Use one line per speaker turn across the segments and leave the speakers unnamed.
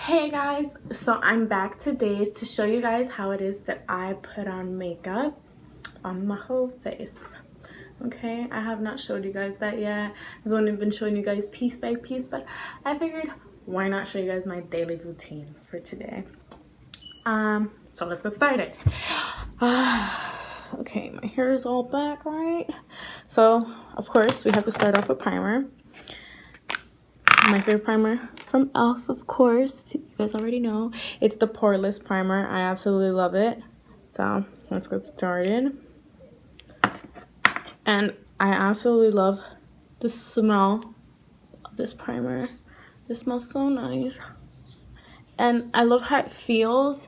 Hey guys, so I'm back today to show you guys how it is that I put on makeup on my whole face. Okay, I have not showed you guys that yet. I've only been showing you guys piece by piece, but I figured why not show you guys my daily routine for today. So let's get started. Okay, my hair is all back, right? So of course we have to start off with primer. My favorite primer from e.l.f., of course. You guys already know. It's the poreless primer. I absolutely love it. So let's get started. And I absolutely love the smell of this primer. It smells so nice. And I love how it feels.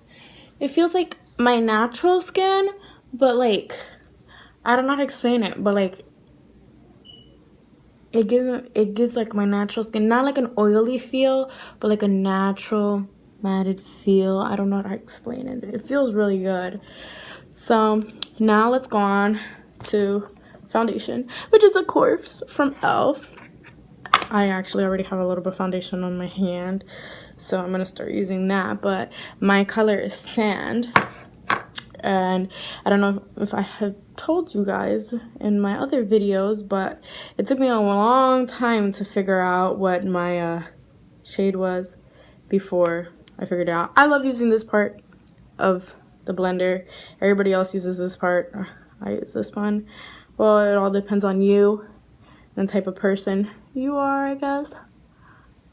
It feels like my natural skin, but like, I don't know how to explain it, but like, it gives like my natural skin, not like an oily feel, but like a natural matted feel. I don't know how to explain it. It feels really good. So now let's go on to foundation, which is of course from e.l.f. I actually already have a little bit of foundation on my hand, so I'm gonna start using that. But my color is sand. And I don't know if I have told you guys in my other videos, but it took me a long time to figure out what my shade was before I figured it out. I love using this part of the blender. Everybody else uses this part. I use this one. Well, it all depends on you and the type of person you are, I guess.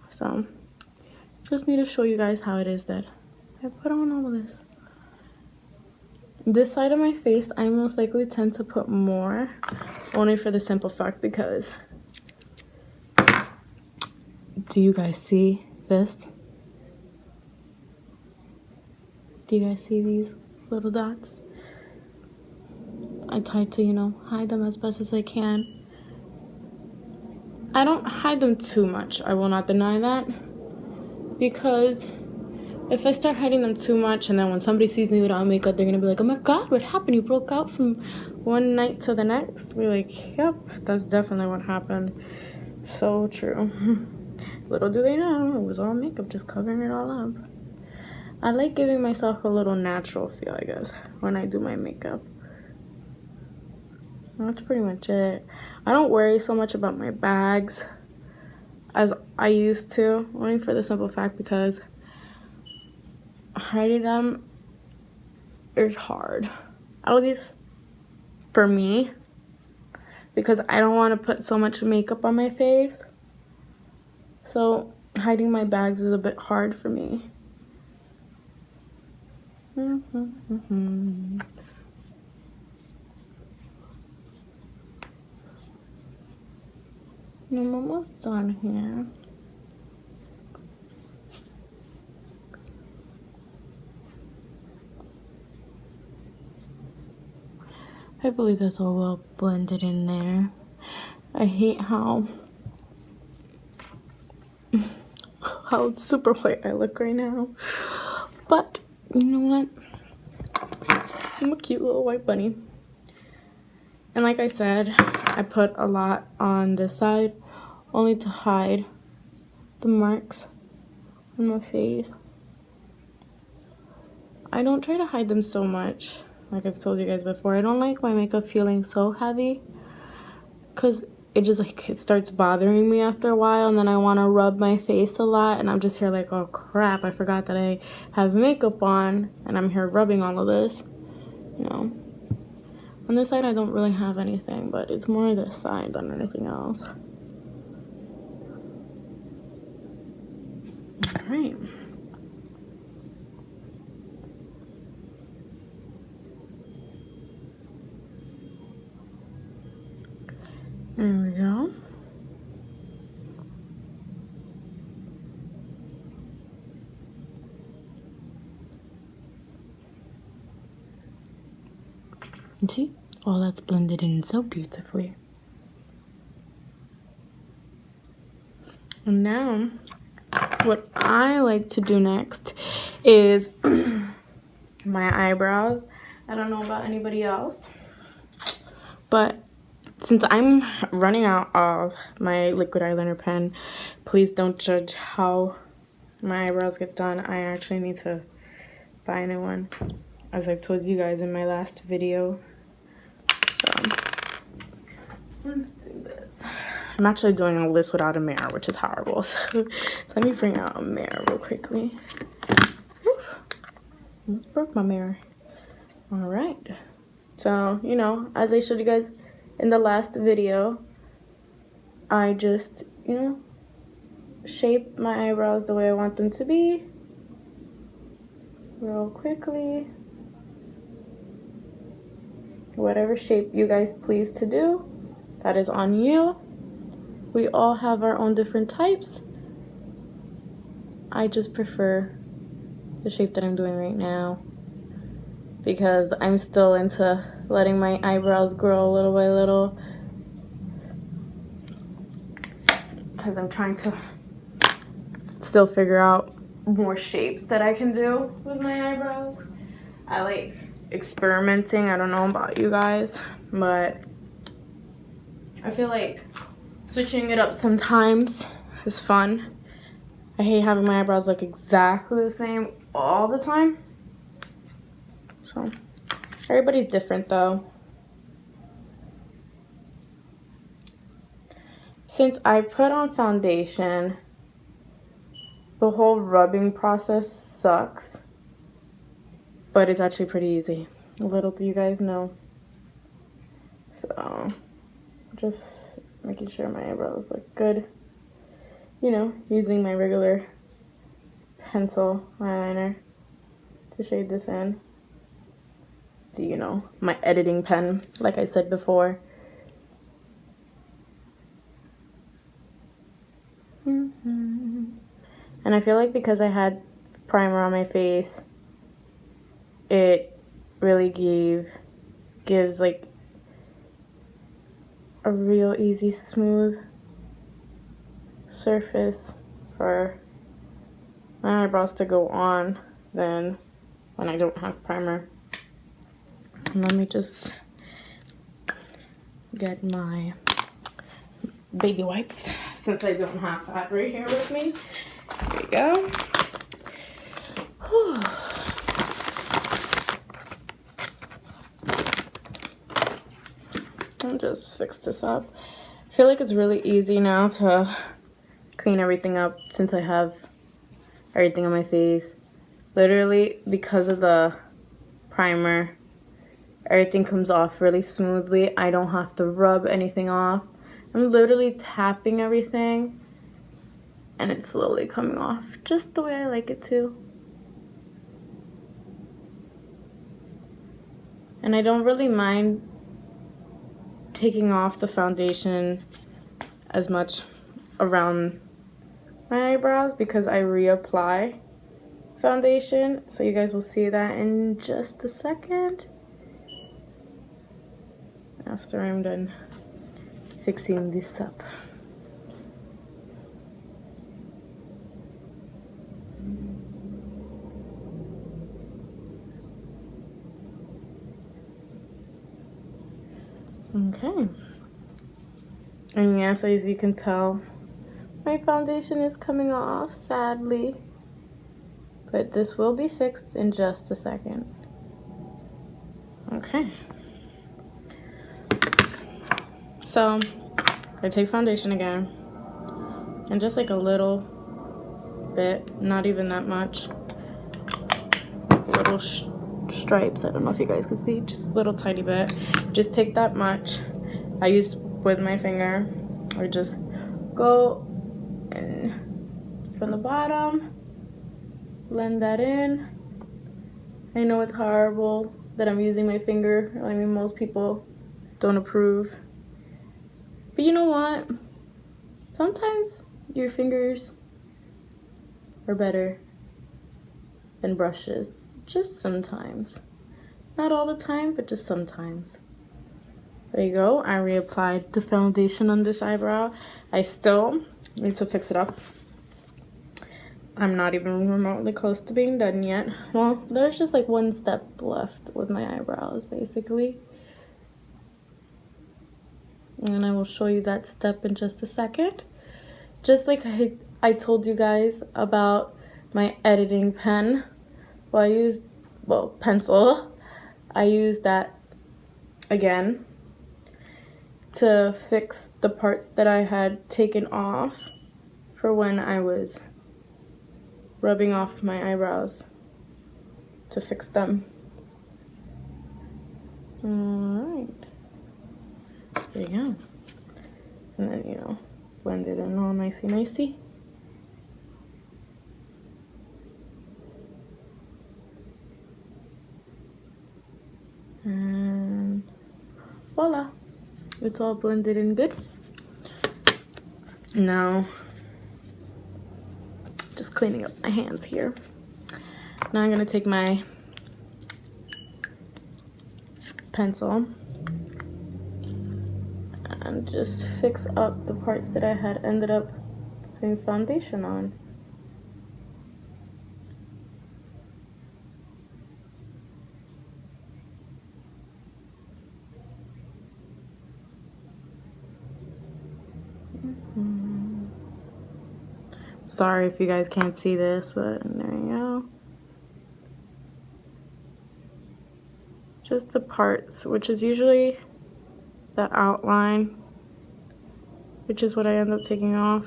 So just need to show you guys how it is that I put on all of this. This side of my face, I most likely tend to put more, only for the simple fact because, do you guys see this? Do you guys see these little dots? I try to, you know, hide them as best as I can. I don't hide them too much, I will not deny that, because if I start hiding them too much and then when somebody sees me without makeup, they're gonna be like, oh my god, what happened? You broke out from one night to the next? We're like, yep, that's definitely what happened. So true. Little do they know, it was all makeup, just covering it all up. I like giving myself a little natural feel, I guess, when I do my makeup. That's pretty much it. I don't worry so much about my bags as I used to, only for the simple fact because hiding them is hard, at least for me, because I don't want to put so much makeup on my face, so hiding my bags is a bit hard for me. I'm almost done here. I believe that's all well blended in there. I hate how super white I look right now. But you know what? I'm a cute little white bunny. And like I said, I put a lot on this side only to hide the marks on my face. I don't try to hide them so much. Like I've told you guys before, I don't like my makeup feeling so heavy because it just like it starts bothering me after a while, and then I want to rub my face a lot, and I'm just here like, oh crap, I forgot that I have makeup on and I'm here rubbing all of this, you know. On this side I don't really have anything, but it's more this side than anything else. All right. There we go. See? All that's blended in so beautifully. And now, what I like to do next is my eyebrows. I don't know about anybody else, but since I'm running out of my liquid eyeliner pen, please don't judge how my eyebrows get done, I actually need to buy a new one, as I've told you guys in my last video. So let's do this. I'm actually doing all this without a mirror, which is horrible. So let me bring out a mirror real quickly. Almost broke my mirror. All right. So, you know, as I showed you guys in the last video, I just, you know, shape my eyebrows the way I want them to be real quickly. Whatever shape you guys please to do, that is on you. We all have our own different types. I just prefer the shape that I'm doing right now because I'm still into letting my eyebrows grow little by little, because I'm trying to still figure out more shapes that I can do with my eyebrows. I like experimenting. I don't know about you guys, but I feel like switching it up sometimes is fun. I hate having my eyebrows look exactly the same all the time. So everybody's different though. Since I put on foundation, the whole rubbing process sucks, but it's actually pretty easy. Little do you guys know. So just making sure my eyebrows look good. You know, using my regular pencil eyeliner to shade this in. So, you know, my editing pen, like I said before. And I feel like because I had primer on my face, it really gives like a real easy, smooth surface for my eyebrows to go on than when I don't have primer. And let me just get my baby wipes, since I don't have that right here with me. There you go. Whew. I'll just fix this up. I feel like it's really easy now to clean everything up since I have everything on my face. Literally, because of the primer, everything comes off really smoothly. I don't have to rub anything off. I'm literally tapping everything and it's slowly coming off just the way I like it to. And I don't really mind taking off the foundation as much around my eyebrows because I reapply foundation. So you guys will see that in just a second after I'm done fixing this up. Okay. And yes, as you can tell, my foundation is coming off, sadly. But this will be fixed in just a second. Okay. So, I take foundation again. And just like a little bit, not even that much. Little stripes, I don't know if you guys can see, just a little tiny bit. Just take that much. I use with my finger. I just go in from the bottom, blend that in. I know it's horrible that I'm using my finger. I mean, most people don't approve. But you know what? Sometimes your fingers are better than brushes. Just sometimes. Not all the time, but just sometimes. There you go. I reapplied the foundation on this eyebrow. I still need to fix it up. I'm not even remotely close to being done yet. Well, there's just like one step left with my eyebrows, basically. And I will show you that step in just a second. Just like I told you guys about my editing pen. Pencil. I used that again to fix the parts that I had taken off for when I was rubbing off my eyebrows to fix them. Alright. There you go. And then, you know, blend it in all nicey. And voila. It's all blended in good. Now, just cleaning up my hands here. Now I'm gonna take my pencil and just fix up the parts that I had ended up putting foundation on. Sorry if you guys can't see this, but there you go. Just the parts, which is usually the outline, which is what I end up taking off.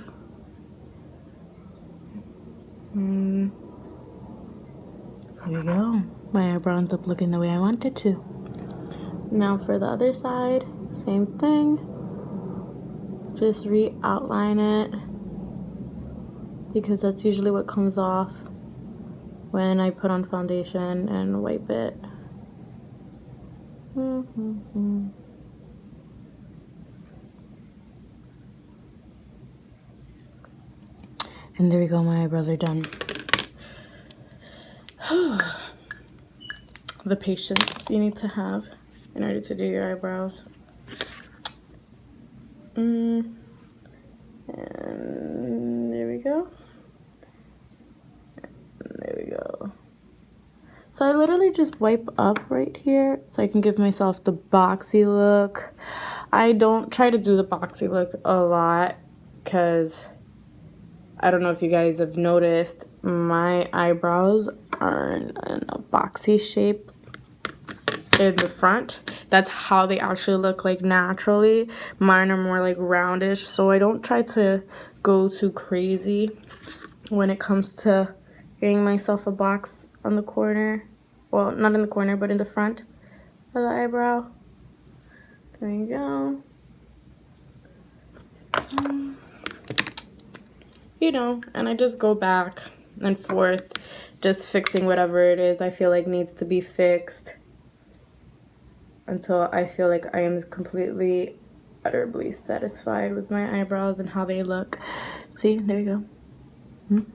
There you go. My eyebrow ends up looking the way I want it to. Now for the other side, same thing. Just re-outline it, because that's usually what comes off when I put on foundation and wipe it. And there we go, my eyebrows are done. The patience you need to have in order to do your eyebrows. And there we go. There we go. So I literally just wipe up right here so I can give myself the boxy look. I don't try to do the boxy look a lot because I don't know if you guys have noticed, my eyebrows are in a boxy shape in the front. That's how they actually look like naturally. Mine are more like roundish, so I don't try to go too crazy when it comes to getting myself a box on the corner. Well, not in the corner, but in the front of the eyebrow. There you go. You know, and I just go back and forth, just fixing whatever it is I feel like needs to be fixed until I feel like I am completely, utterly satisfied with my eyebrows and how they look. See, there you go.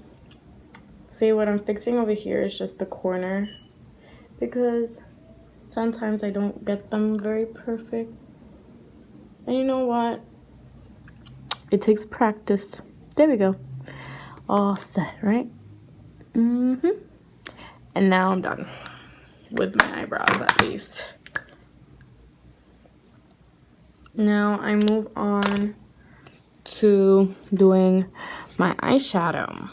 See, what I'm fixing over here is just the corner, because sometimes I don't get them very perfect. And you know what? It takes practice. There we go. All set, right? And now I'm done with my eyebrows, at least. Now I move on to doing my eyeshadow.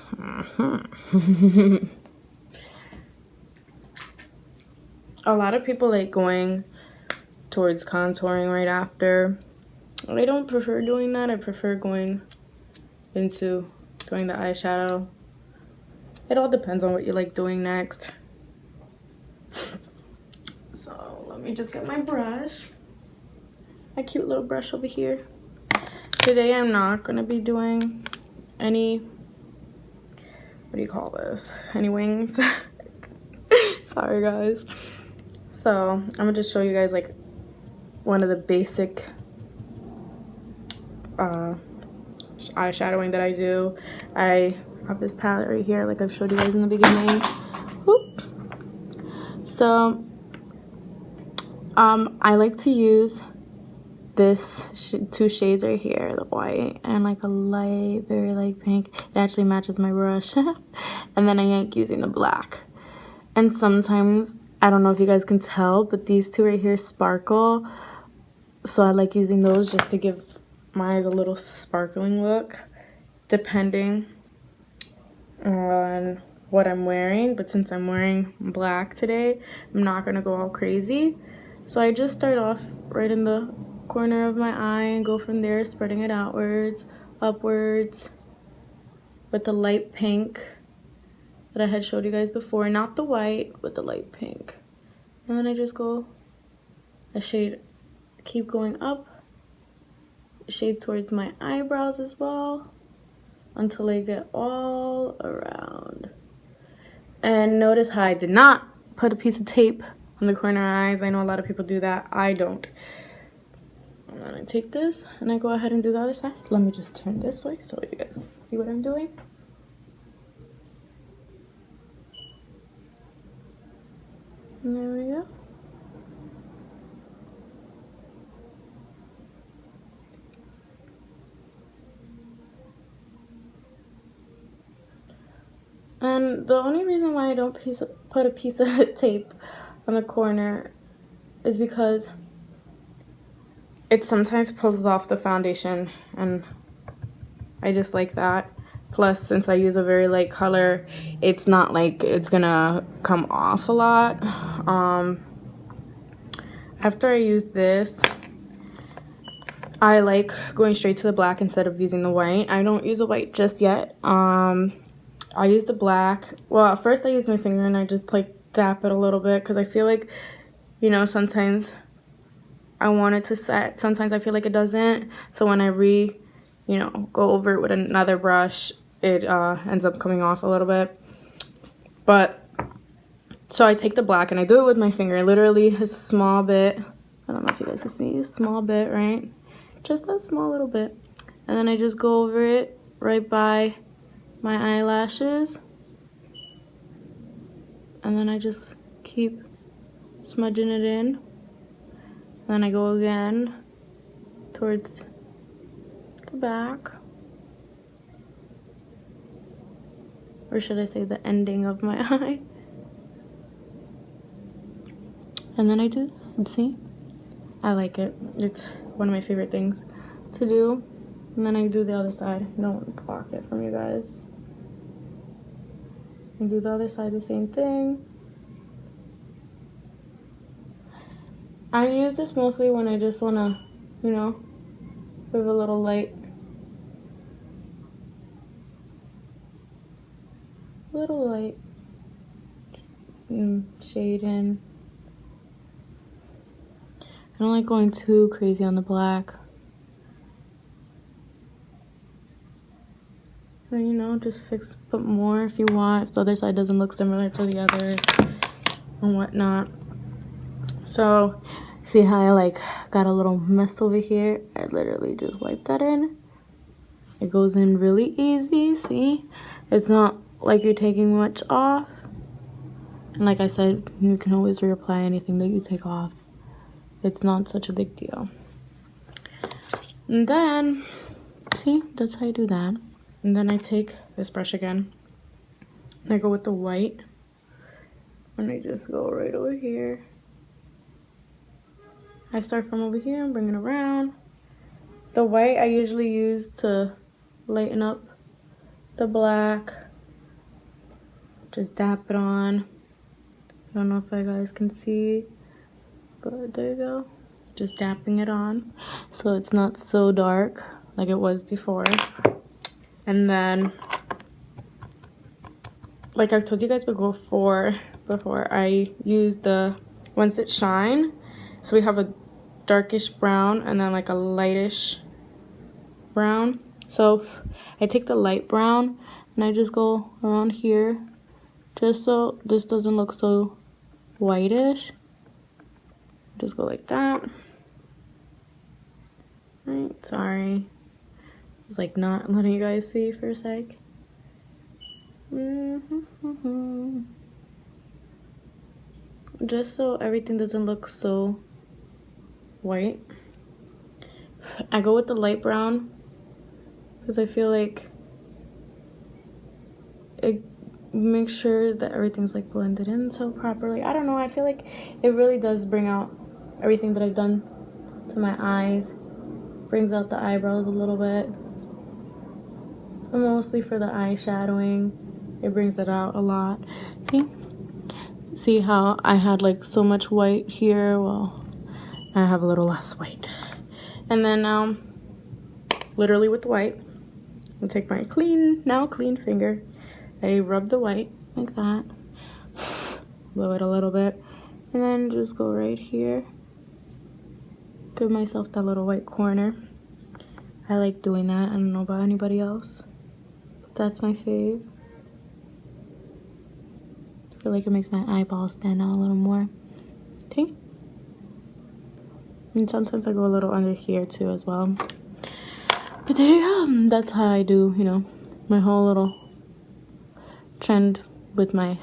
A lot of people like going towards contouring right after. I don't prefer doing that. I prefer going into doing the eyeshadow. It all depends on what you like doing next. So let me just get my brush. My cute little brush over here. Today I'm not gonna be doing any, what do you call this? Any wings. Sorry guys. So I'm gonna just show you guys like one of the basic eyeshadowing that I do. I have this palette right here, like I've showed you guys in the beginning. Whoop. So I like to use this two shades right here, the white and like a light, very light pink. It actually matches my brush. And then I like using the black. And sometimes, I don't know if you guys can tell, but these two right here sparkle. So I like using those just to give my eyes a little sparkling look, depending on what I'm wearing, but since I'm wearing black today, I'm not gonna go all crazy. So I just start off right in the corner of my eye and go from there, spreading it outwards, upwards, with the light pink that I had showed you guys before, not the white, but the light pink. And then I just go a shade, keep going up, shade towards my eyebrows as well, until I get all around. And notice how I did not put a piece of tape on the corner eyes. I know a lot of people do that. I don't. And then I take this and I go ahead and do the other side. Let me just turn this way so you guys can see what I'm doing. And there we go. And the only reason why I don't put a piece of tape on the corner is because it sometimes pulls off the foundation, and I just like that. Plus, since I use a very light color, it's not like it's gonna come off a lot. After I use this, I like going straight to the black instead of using the white. I don't use the white just yet. I use the black. Well, at first I use my finger and I just like dap it a little bit because I feel like, you know, sometimes I want it to set. Sometimes I feel like it doesn't. So when I go over it with another brush, it ends up coming off a little bit. But so I take the black and I do it with my finger, literally a small bit. I don't know if you guys can see, a small bit, right? Just a small little bit. And then I just go over it right by my eyelashes. And then I just keep smudging it in. And then I go again towards the back. Or should I say the ending of my eye. And then I do, see? I like it. It's one of my favorite things to do. And then I do the other side. Don't block it from you guys. And do the other side the same thing. I use this mostly when I just want to, you know, give a little light. Shade in. I don't like going too crazy on the black. And you know, just put more if you want, if the other side doesn't look similar to the other and whatnot. So, see how I like got a little mess over here? I literally just wipe that in. It goes in really easy, see? It's not like you're taking much off. And like I said, you can always reapply anything that you take off. It's not such a big deal. And then, see, that's how you do that. And then I take this brush again. And I go with the white. And I just go right over here. I start from over here and bring it around. The white I usually use to lighten up the black. Just dap it on. I don't know if you guys can see, but there you go. Just dapping it on so it's not so dark like it was before. And then, like I've told you guys before, I use the ones that shine. So we have a darkish brown and then like a lightish brown. So I take the light brown and I just go around here just so this doesn't look so whitish. Just go like that. Right, sorry. I was like not letting you guys see for a sec. Just so everything doesn't look so white. I go with the light brown because I feel like it makes sure that everything's like blended in so properly. I don't know, I feel like it really does bring out everything that I've done to my eyes. Brings out the eyebrows a little bit. But mostly for the eyeshadowing. It brings it out a lot. See how I had like so much white here? Well, I have a little less white. And then literally with the white, I'll take my now clean finger. I rub the white like that. Blow it a little bit. And then just go right here. Give myself that little white corner. I like doing that. I don't know about anybody else, but that's my fave. I feel like it makes my eyeballs stand out a little more. Okay. And sometimes I go a little under here too as well. But there you go. That's how I do, you know, my whole little trend with my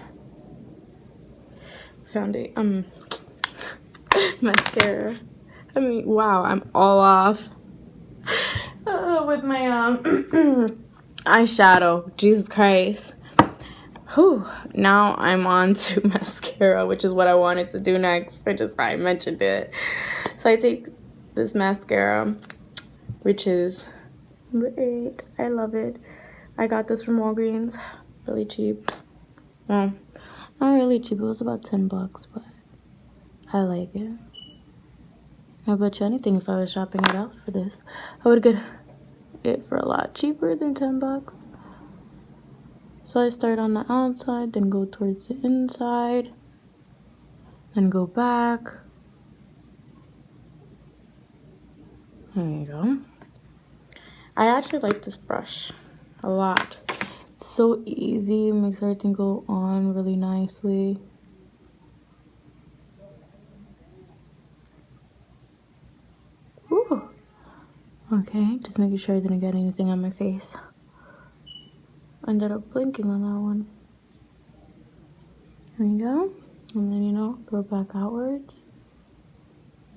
foundation, mascara. I mean, wow, I'm all off with my eyeshadow. Jesus Christ. Whew. Now I'm on to mascara, which is what I wanted to do next. I mentioned it. So I take this mascara, which is number 8. I love it. I got this from Walgreens. Really cheap. Well, not really cheap. It was about $10, but I like it. I bet you anything if I was shopping it out for this, I would get it for a lot cheaper than $10. So I start on the outside, then go towards the inside, then go back. There you go. I actually like this brush a lot. It's so easy, makes everything go on really nicely. Ooh. Okay, just making sure I didn't get anything on my face. Ended up blinking on that one. There you go. And then, you know, go back outwards.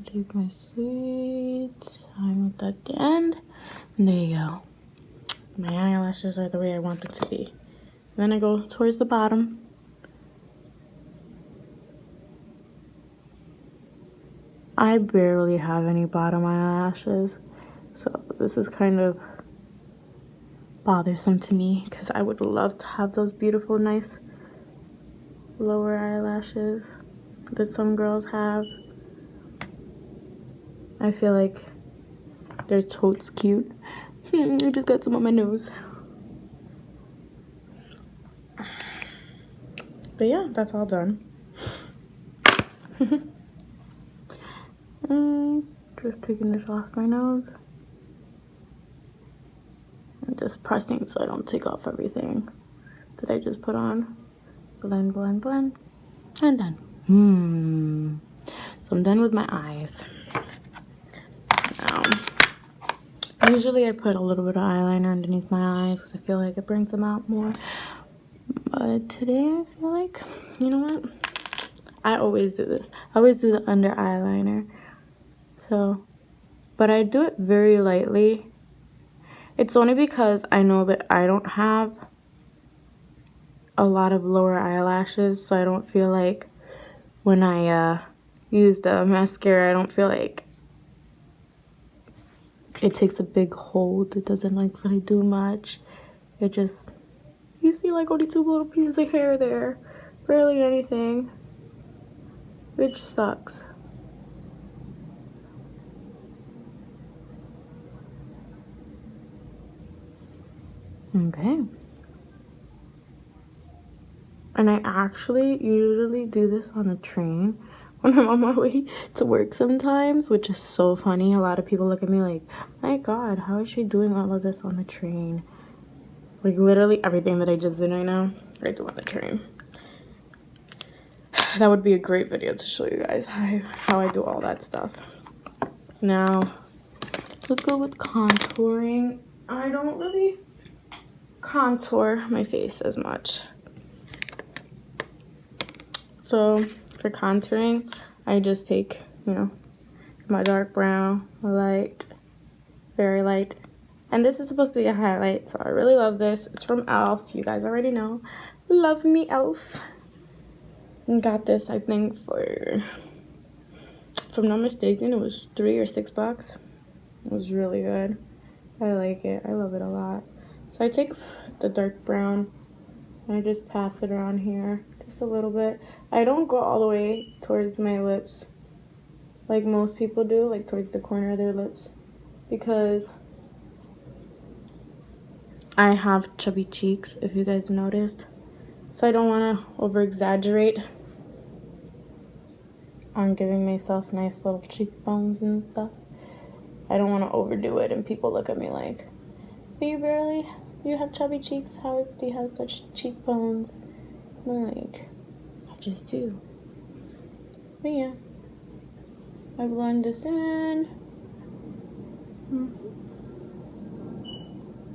Take my sweet time with that at the end. And there you go. My eyelashes are the way I want them to be. And then I go towards the bottom. I barely have any bottom eyelashes. So this is kind of bothersome to me because I would love to have those beautiful, nice lower eyelashes that some girls have. I feel like they're totes cute. I just got some on my nose. But yeah, that's all done. Just taking this off my nose. And just pressing so I don't take off everything that I just put on. Blend, blend, blend. And done. So I'm done with my eyes. Now, usually I put a little bit of eyeliner underneath my eyes because I feel like it brings them out more. But today I feel like, you know what? I always do this. I always do the under eyeliner. So, but I do it very lightly. It's only because I know that I don't have a lot of lower eyelashes, so I don't feel like when I use the mascara, I don't feel like it takes a big hold. It doesn't like really do much. It just, you see like only 2 little pieces of hair there, barely anything, which sucks. Okay. And I actually usually do this on a train when I'm on my way to work sometimes, which is so funny. A lot of people look at me like, my God, how is she doing all of this on the train? Like literally everything that I just did right now, I do on the train. That would be a great video to show you guys how I do all that stuff. Now, let's go with contouring. I don't really contour my face as much. So for contouring, I just take, you know, my dark brown, light, very light. And this is supposed to be a highlight, so I really love this. It's from e.l.f. You guys already know. Love me, e.l.f. And got this, I think, for, if I'm not mistaken, it was $3 or $6. It was really good. I like it. I love it a lot. So I take the dark brown I just pass it around here just a little bit. I don't go all the way towards my lips like most people do, like towards the corner of their lips, because I have chubby cheeks, if you guys noticed. So I don't want to over exaggerate on giving myself nice little cheekbones and stuff. I don't want to overdo it and people look at me like, you have chubby cheeks? Do you have such cheekbones? I'm like, I just do. But yeah, I blend this in.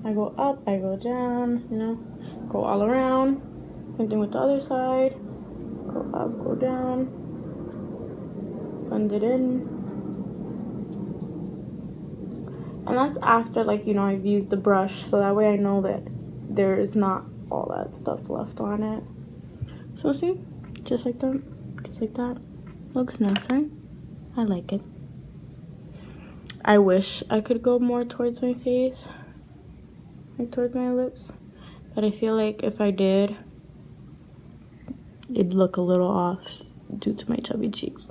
I go up, I go down, you know, go all around. Same thing with the other side. Go up, go down. Blend it in. And that's after, like, you know, I've used the brush, so that way I know that there is not all that stuff left on it. So see, just like that, just like that. Looks nice, right? I like it. I wish I could go more towards my face, like towards my lips, but I feel like if I did, it'd look a little off due to my chubby cheeks.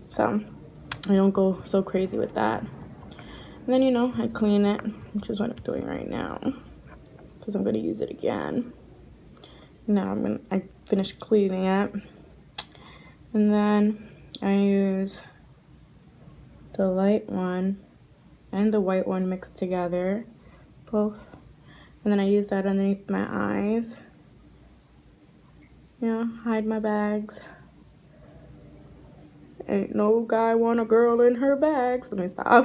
So I don't go so crazy with that. And then, you know, I clean it, which is what I'm doing right now, because I'm going to use it again. Now I finished cleaning it. And then I use the light one and the white one mixed together, both. And then I use that underneath my eyes. You know, hide my bags. Ain't no guy want a girl in her bags. Let me stop.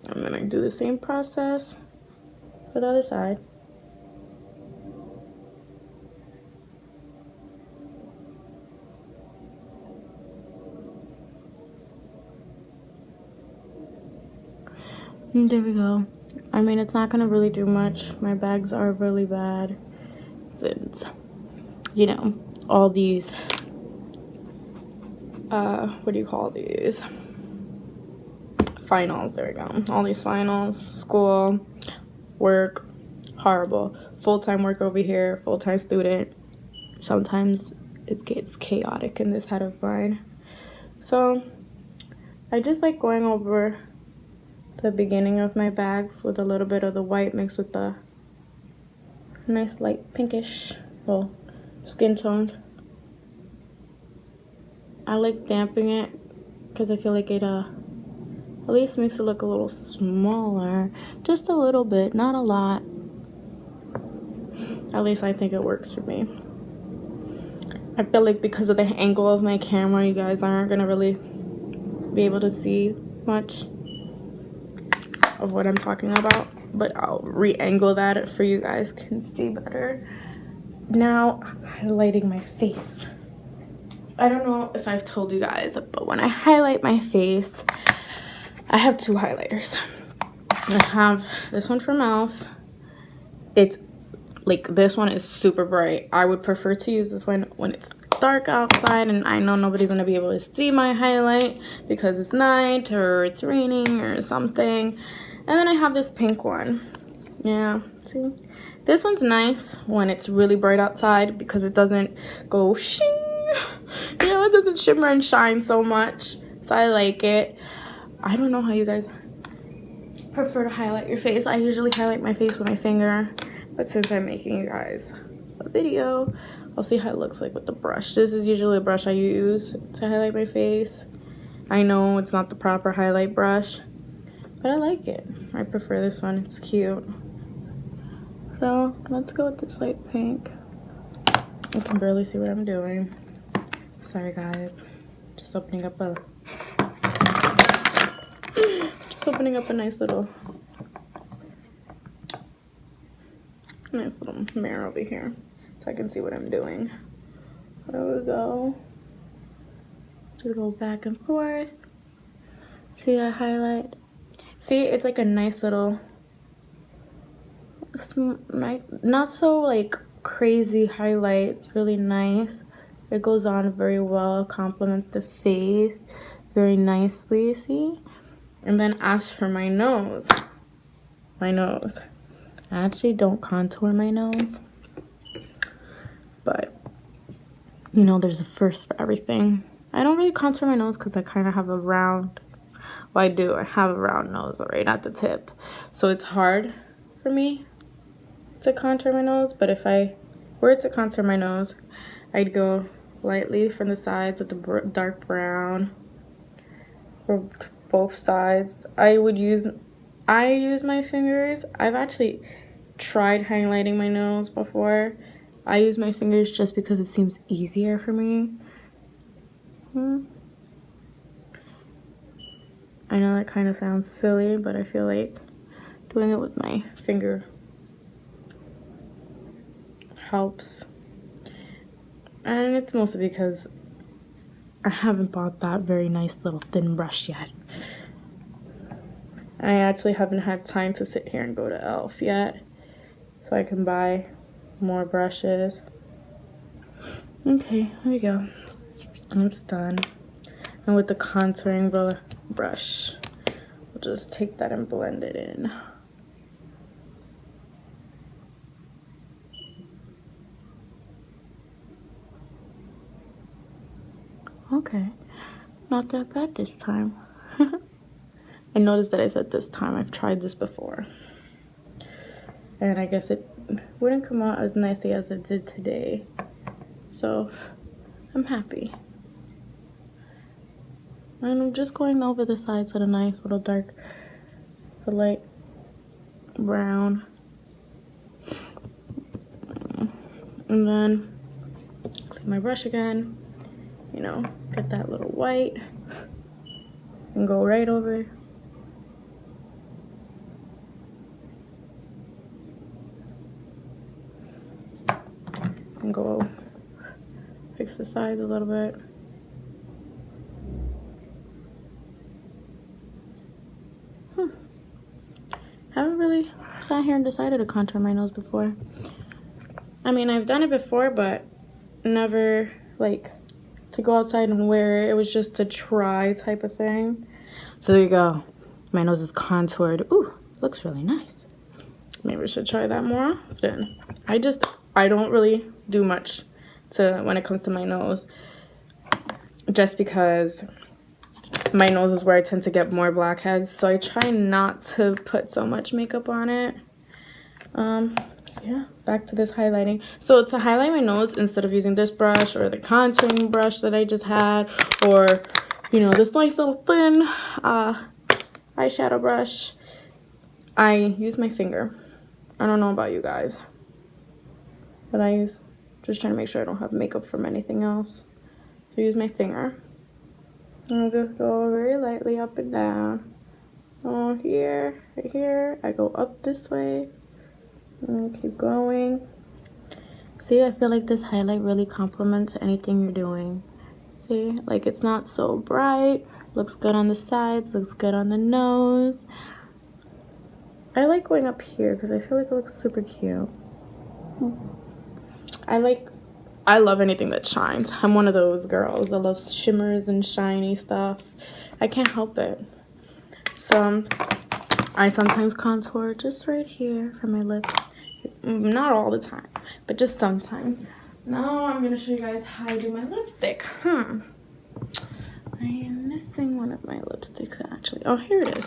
And then I do the same process for the other side. And there we go. I mean, it's not gonna really do much. My bags are really bad since, you know, all these, what do you call these? Finals, there we go. All these finals, school, work, horrible. Full-time work over here, full-time student. Sometimes it gets chaotic in this head of mine. So I just like going over the beginning of my bags with a little bit of the white mixed with the nice light pinkish, well, skin toned. I like damping it because I feel like it at least makes it look a little smaller, just a little bit, not a lot. At least I think it works for me. I feel like because of the angle of my camera, you guys aren't gonna really be able to see much of what I'm talking about, but I'll re-angle that for you guys can see better. Now, highlighting my face. I don't know if I've told you guys, but when I highlight my face, I have two highlighters. I have this one for mouth. It's like, this one is super bright. I would prefer to use this one when it's dark outside and I know nobody's gonna be able to see my highlight because it's night or it's raining or something. And then I have this pink one. Yeah, see? This one's nice when it's really bright outside because it doesn't go shing. You know, it doesn't shimmer and shine so much. So I like it. I don't know how you guys prefer to highlight your face. I usually highlight my face with my finger. But since I'm making you guys a video, I'll see how it looks like with the brush. This is usually a brush I use to highlight my face. I know it's not the proper highlight brush, but I like it. I prefer this one. It's cute. So let's go with this light pink. I can barely see what I'm doing. Sorry guys. Just opening up a nice little mirror over here so I can see what I'm doing. There we go. Just go back and forth. See that highlight? See, it's like a nice little, not so like crazy highlight. It's really nice. It goes on very well, complements the face very nicely, see? And then as for my nose, I actually don't contour my nose, but you know, there's a first for everything. I don't really contour my nose because I kind of have a round, well, I do, I have a round nose right at the tip, so it's hard for me to contour my nose. But if I were to contour my nose, I'd go lightly from the sides with the dark brown for both sides. I use my fingers. I've actually tried highlighting my nose before. I use my fingers just because it seems easier for me. I know that kind of sounds silly, but I feel like doing it with my finger helps. And it's mostly because I haven't bought that very nice little thin brush yet. I actually haven't had time to sit here and go to e.l.f. yet, so I can buy more brushes. Okay, here we go. It's done. And with the contouring brush, we'll just take that and blend it in. Okay, not that bad this time. I noticed that I said this time. I've tried this before, and I guess it wouldn't come out as nicely as it did today, so I'm happy. And I'm just going over the sides with a nice little dark, the light brown, and then clean my brush again, you know, get that little white and go right over. And go fix the sides a little bit. Haven't really sat here and decided to contour my nose before. I mean, I've done it before, but never like to go outside and wear it. It was just to try type of thing. So there you go. My nose is contoured. Ooh, looks really nice. Maybe I should try that more often. I don't really do much when it comes to my nose, just because my nose is where I tend to get more blackheads, so I try not to put so much makeup on it. Yeah, back to this highlighting. So to highlight my nose, instead of using this brush or the contouring brush that I just had, or you know, this nice little thin eyeshadow brush, I use my finger. I don't know about you guys, but just trying to make sure I don't have makeup from anything else. So I use my finger. And I'll just go very lightly up and down. Oh, here, right here. I go up this way. And keep going. See, I feel like this highlight really complements anything you're doing. See, like it's not so bright. Looks good on the sides, looks good on the nose. I like going up here because I feel like it looks super cute. I love anything that shines. I'm one of those girls that loves shimmers and shiny stuff. I can't help it. So I sometimes contour just right here for my lips. Not all the time, but just sometimes. Now I'm going to show you guys how I do my lipstick. I am missing one of my lipsticks actually. Oh, here it is.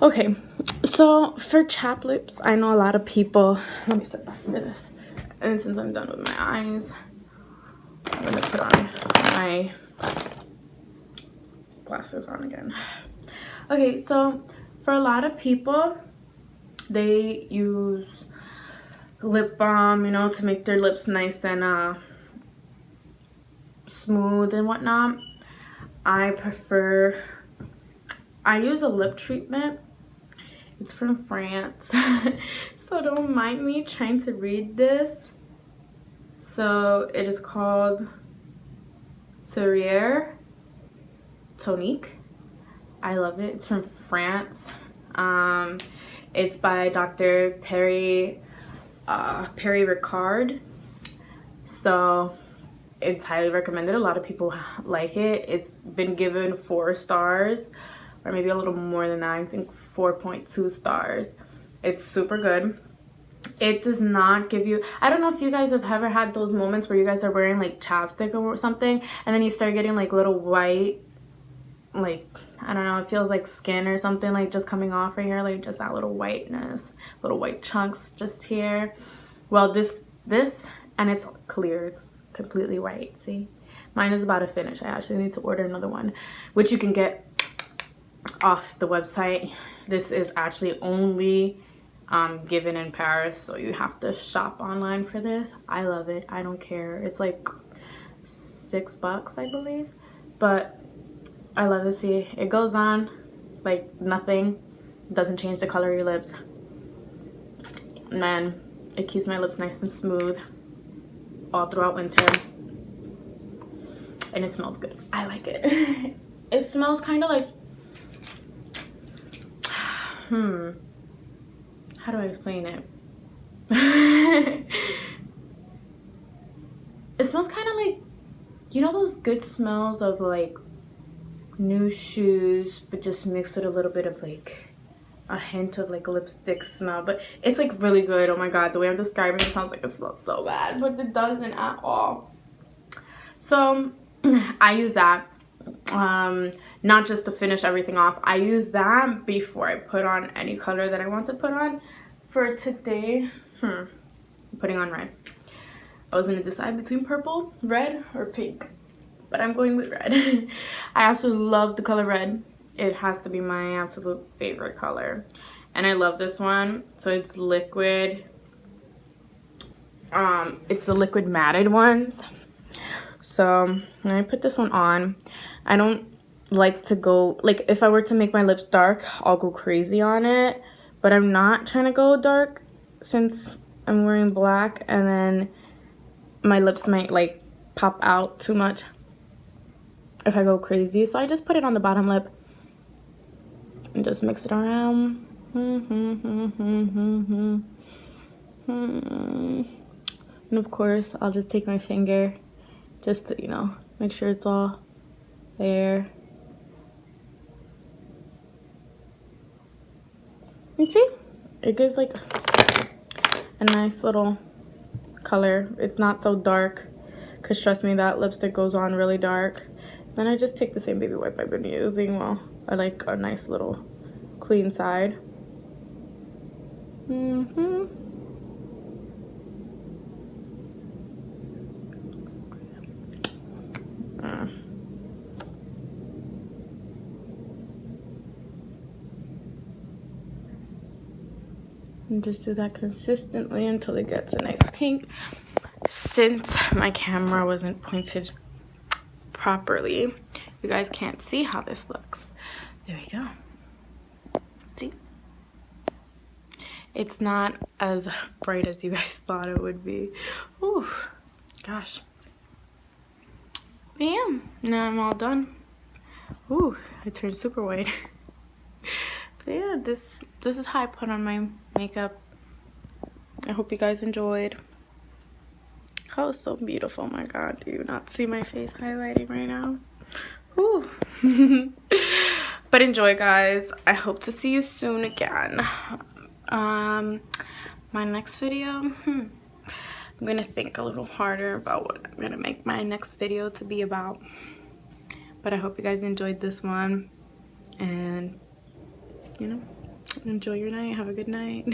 Okay, so for chap lips, I know a lot of people, let me sit back for this. And since I'm done with my eyes, I'm gonna put on my glasses on again. Okay, so for a lot of people, they use lip balm, you know, to make their lips nice and smooth and whatnot. I use a lip treatment. It's from France, so don't mind me trying to read this. So it is called Serriere Tonique. I love it. It's from France. It's by Dr. Perry Ricard. So it's highly recommended. A lot of people like it. It's been given 4 stars, or maybe a little more than that. I think 4.2 stars. It's super good. It does not give you, I don't know if you guys have ever had those moments where you guys are wearing like chapstick or something and then you start getting like little white, like, I don't know, it feels like skin or something like just coming off right here, like just that little whiteness, little white chunks just here. Well, this and it's clear, it's completely white. See, mine is about to finish. I actually need to order another one, which you can get off the website. This is actually only given in Paris, so you have to shop online for this. I love it. I don't care. It's like $6, I believe, but I love it. See, it goes on like nothing. It doesn't change the color of your lips. Man, it keeps my lips nice and smooth all throughout winter, and it smells good. I like it. It smells kind of like how do I explain it? It smells kind of like, you know, those good smells of like new shoes, but just mixed with a little bit of like a hint of like lipstick smell. But it's like really good. Oh my god, the way I'm describing it sounds like it smells so bad, but it doesn't at all. So I use that, not just to finish everything off. I use that before I put on any color that I want to put on. For today, I'm putting on red. I was gonna decide between purple, red, or pink, but I'm going with red. I absolutely love the color red. It has to be my absolute favorite color, and I love this one. So it's liquid. It's the liquid matted ones. So when I put this one on, I don't like to go, like if I were to make my lips dark, I'll go crazy on it, but I'm not trying to go dark since I'm wearing black, and then my lips might like pop out too much if I go crazy. So I just put it on the bottom lip and just mix it around. And of course, I'll just take my finger just to, you know, make sure it's all there. You see? It gives like a nice little color. It's not so dark, because trust me, that lipstick goes on really dark. Then I just take the same baby wipe I've been using. Well, I like a nice little clean side. And just do that consistently until it gets a nice pink. Since my camera wasn't pointed properly, you guys can't see how this looks. There we go. See? It's not as bright as you guys thought it would be. Ooh, gosh. But yeah, now I'm all done. Ooh, I turned super white. But yeah, this is how I put on my makeup. I hope you guys enjoyed. Oh, so beautiful. My god, do you not see my face highlighting right now? Ooh. But enjoy, guys. I hope to see you soon again. My next video, I'm gonna think a little harder about what I'm gonna make my next video to be about. But I hope you guys enjoyed this one, and you know, enjoy your night. Have a good night.